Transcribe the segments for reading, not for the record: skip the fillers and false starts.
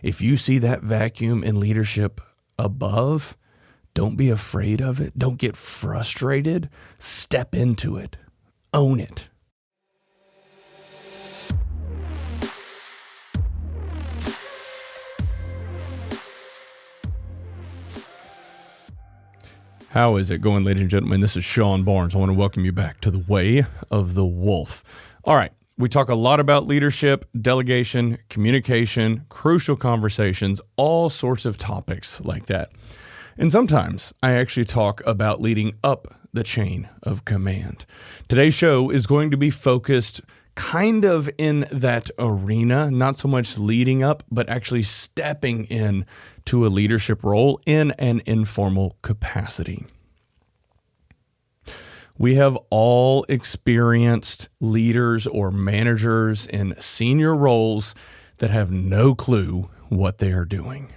If you see that vacuum in leadership above, don't be afraid of it. Don't get frustrated. Step into it. Own it. How is it going, ladies and gentlemen? This is Sean Barnes. I want to welcome you back to the Way of the Wolf. All right. We talk a lot about leadership, delegation, communication, crucial conversations, all sorts of topics like that. And sometimes I actually talk about leading up the chain of command. Today's show is going to be focused kind of in that arena, not so much leading up, but actually stepping in to a leadership role in an informal capacity. We have all experienced leaders or managers in senior roles that have no clue what they are doing.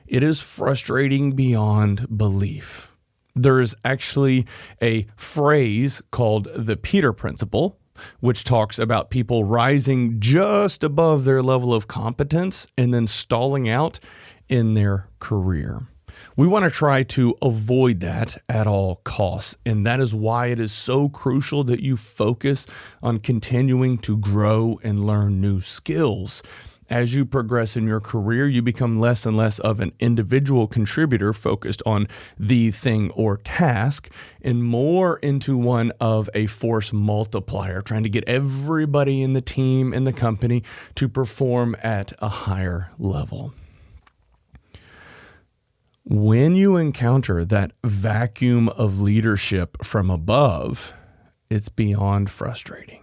It is frustrating beyond belief. There is actually a phrase called the Peter Principle, which talks about people rising just above their level of competence and then stalling out in their career. We want to try to avoid that at all costs, and that is why it is so crucial that you focus on continuing to grow and learn new skills. As you progress in your career, you become less and less of an individual contributor focused on the thing or task and more into one of a force multiplier, trying to get everybody in the team and the company to perform at a higher level. When you encounter that vacuum of leadership from above, it's beyond frustrating.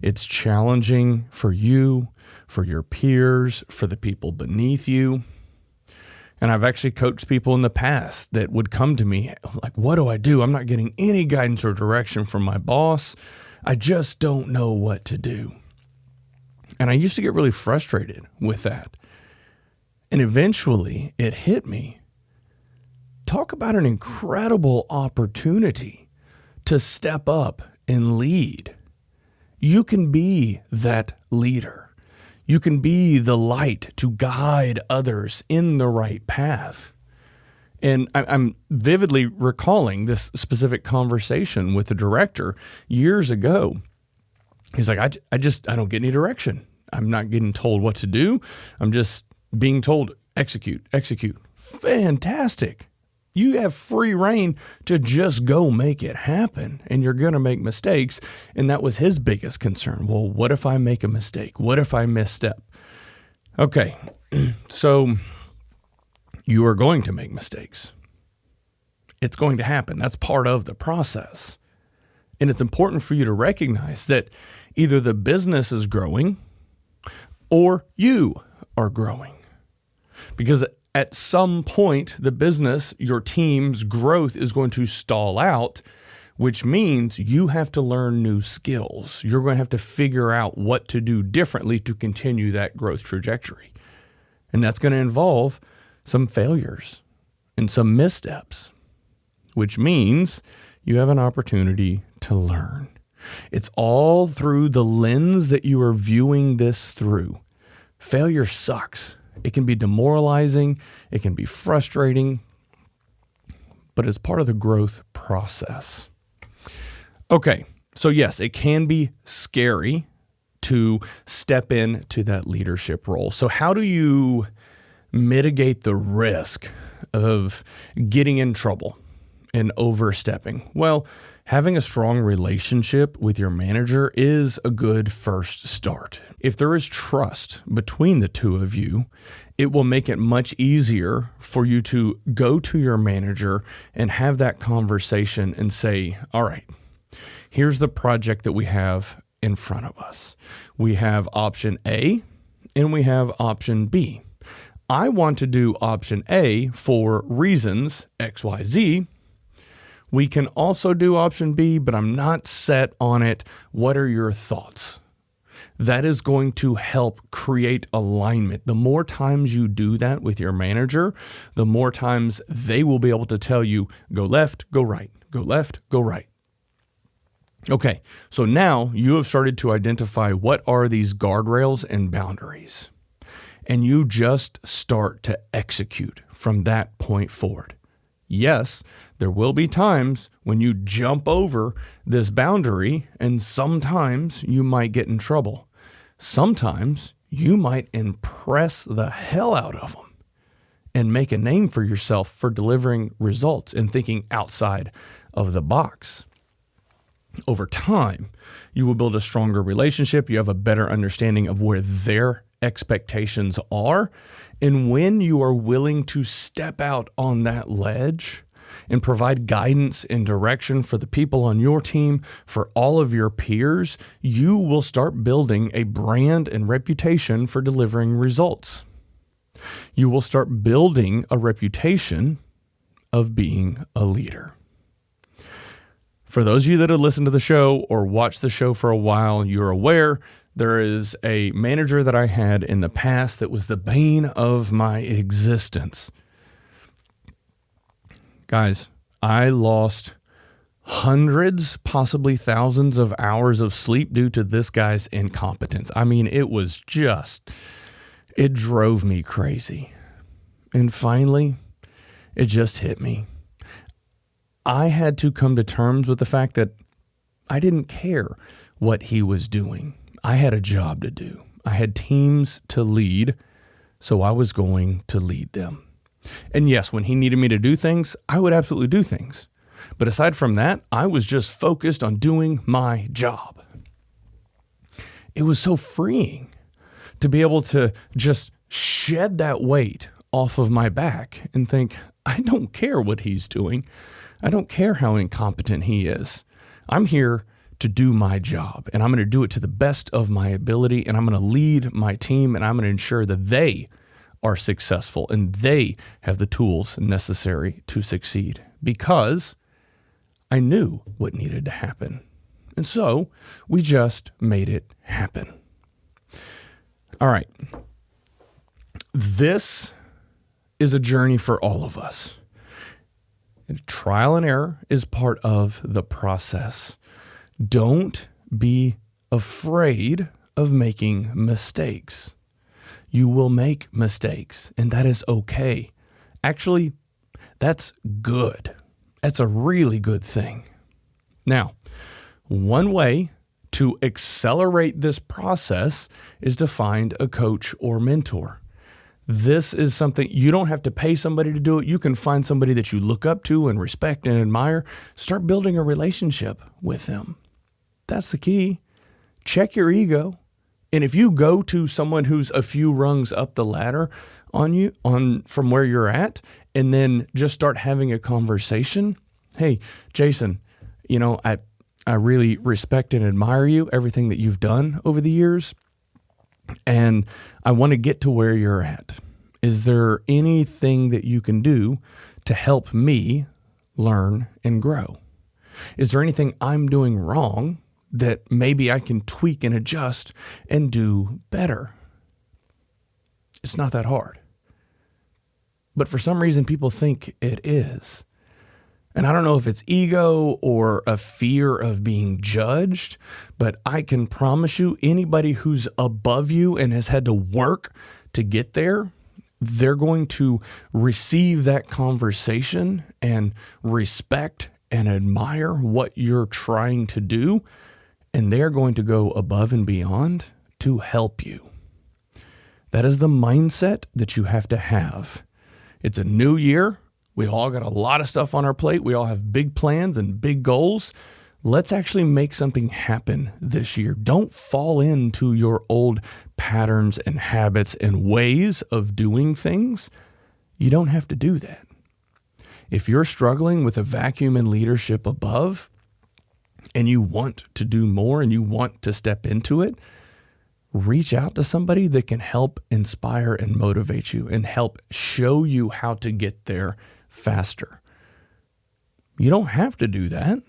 It's challenging for you, for your peers, for the people beneath you. And I've actually coached people in the past that would come to me like, what do I do? I'm not getting any guidance or direction from my boss. I just don't know what to do. And I used to get really frustrated with that. And eventually it hit me. Talk about an incredible opportunity to step up and lead. You can be that leader. You can be the light to guide others in the right path. And I'm vividly recalling this specific conversation with the director years ago. He's like, I don't get any direction. I'm not getting told what to do. I'm just being told, execute. Fantastic. You have free reign to just go make it happen, and you're going to make mistakes. And that was his biggest concern. Well, what if I make a mistake? What if I misstep? Okay, so you are going to make mistakes. It's going to happen. That's part of the process. And it's important for you to recognize that either the business is growing or you are growing. Because at some point, the business, your team's growth is going to stall out, which means you have to learn new skills. You're going to have to figure out what to do differently to continue that growth trajectory. And that's going to involve some failures and some missteps, which means you have an opportunity to learn. It's all through the lens that you are viewing this through. Failure sucks. It can be demoralizing, it can be frustrating, but it's part of the growth process. Okay, so yes, it can be scary to step into that leadership role. So how do you mitigate the risk of getting in trouble and overstepping? Well, having a strong relationship with your manager is a good first start. If there is trust between the two of you, it will make it much easier for you to go to your manager and have that conversation and say, all right, here's the project that we have in front of us. We have option A and we have option B. I want to do option A for reasons XYZ. We can also do option B, but I'm not set on it. What are your thoughts? That is going to help create alignment. The more times you do that with your manager, the more times they will be able to tell you, go left, go right, go left, go right. Okay, so now you have started to identify what are these guardrails and boundaries. and you just start to execute from that point forward. Yes, there will be times when you jump over this boundary, and sometimes you might get in trouble. Sometimes you might impress the hell out of them and make a name for yourself for delivering results and thinking outside of the box. Over time, you will build a stronger relationship. You have a better understanding of where their expectations are. And when you are willing to step out on that ledge and provide guidance and direction for the people on your team, for all of your peers, you will start building a brand and reputation for delivering results. You will start building a reputation of being a leader. For those of you that have listened to the show or watched the show for a while, you're aware there is a manager that I had in the past that was the bane of my existence. Guys, I lost hundreds, possibly thousands of hours of sleep due to this guy's incompetence. I mean, it drove me crazy. And finally, it just hit me. I had to come to terms with the fact that I didn't care what he was doing. I had a job to do. I had teams to lead, so I was going to lead them. And yes, when he needed me to do things, I would absolutely do things. But aside from that, I was just focused on doing my job. It was so freeing to be able to just shed that weight off of my back and think, I don't care what he's doing. I don't care how incompetent he is. I'm here to do my job, and I'm going to do it to the best of my ability, and I'm going to lead my team, and I'm going to ensure that they are successful and they have the tools necessary to succeed, because I knew what needed to happen. And so we just made it happen. All right. This is a journey for all of us. Trial and error is part of the process. Don't be afraid of making mistakes. You will make mistakes, and that is okay. Actually, that's good. That's a really good thing. Now, one way to accelerate this process is to find a coach or mentor. This is something you don't have to pay somebody to do it. You can find somebody that you look up to and respect and admire. Start building a relationship with them. That's the key. Check your ego. And if you go to someone who's a few rungs up the ladder from where you're at, and then just start having a conversation, hey, Jason, I really respect and admire you, everything that you've done over the years, and I want to get to where you're at. Is there anything that you can do to help me learn and grow? Is there anything I'm doing wrong that maybe I can tweak and adjust and do better? It's not that hard. But for some reason, people think it is. And I don't know if it's ego or a fear of being judged, but I can promise you, anybody who's above you and has had to work to get there, they're going to receive that conversation and respect and admire what you're trying to do. And they're going to go above and beyond to help you. That is the mindset that you have to have. It's a new year. We all got a lot of stuff on our plate. We all have big plans and big goals. Let's actually make something happen this year. Don't fall into your old patterns and habits and ways of doing things. You don't have to do that. If you're struggling with a vacuum in leadership above, and you want to do more and you want to step into it, reach out to somebody that can help inspire and motivate you and help show you how to get there faster. You don't have to do that.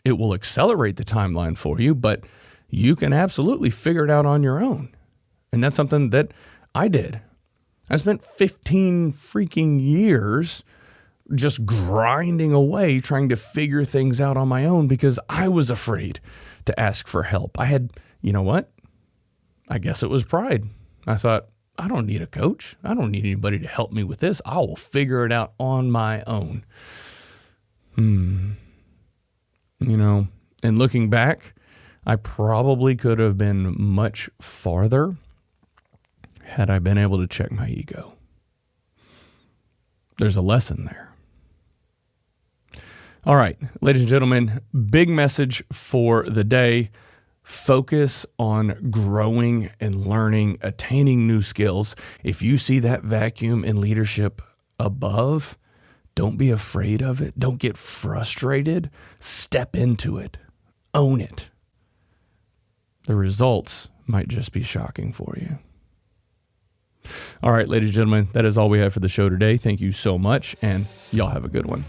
It will accelerate the timeline for you, but you can absolutely figure it out on your own. And that's something that I did. I spent 15 freaking years just grinding away, trying to figure things out on my own because I was afraid to ask for help. I had, you know what? I guess it was pride. I thought, I don't need a coach. I don't need anybody to help me with this. I will figure it out on my own. And looking back, I probably could have been much farther had I been able to check my ego. There's a lesson there. All right, ladies and gentlemen, big message for the day. Focus on growing and learning, attaining new skills. If you see that vacuum in leadership above, don't be afraid of it. Don't get frustrated. Step into it. Own it. The results might just be shocking for you. All right, ladies and gentlemen, that is all we have for the show today. Thank you so much, and y'all have a good one.